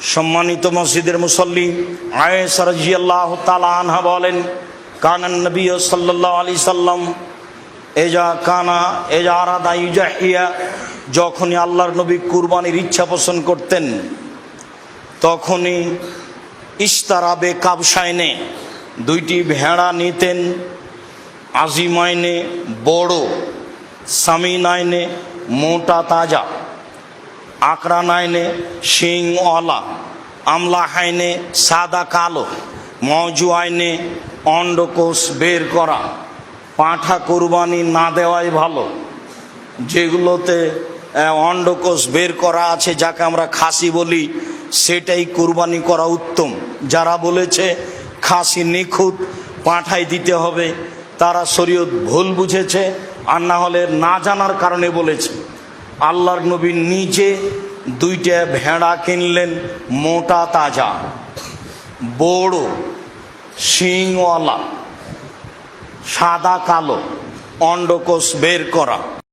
সম্মানিত মসজিদের মুসল্লি আয়েশা রাদিয়াল্লাহু তাআলা আনহা বলেন, কানান নবী সাল্লাল্লাহু আলাইহি সাল্লাম এজা আরাদা ইউজাহিয়া, যখনই আল্লাহর নবী কুরবানির ইচ্ছা পোষণ করতেন তখনই ইস্তারাবে কাবসাইনে, দুইটি ভেড়া নিতেন, আজিমাইনে বড়, সামিনাইনে মোটা তাজা, আকরানাইনে শিংওয়ালা, আমলাহাইনে সাদা কালো, মজুয়াইনে অন্ডকোষ বের করা। পাঁঠা কুরবানি না দেওয়াই ভালো, যেগুলোতে অন্ডকোষ বের করা আছে, যাকে আমরা খাসি বলি, সেটাই কুরবানি করা উত্তম। যারা বলেছে খাসি নিখুঁত পাঁঠাই দিতে হবে, তারা শরীয়ত ভুল বুঝেছে, আর না হলে না জানার কারণে বলেছে। আল্লাহর নবী নিজে দুইটা ভেড়া কিনলেন, মোটা তাজা, বড়, শিংওয়ালা, সাদা কালো, অন্ডকোষ বের করা।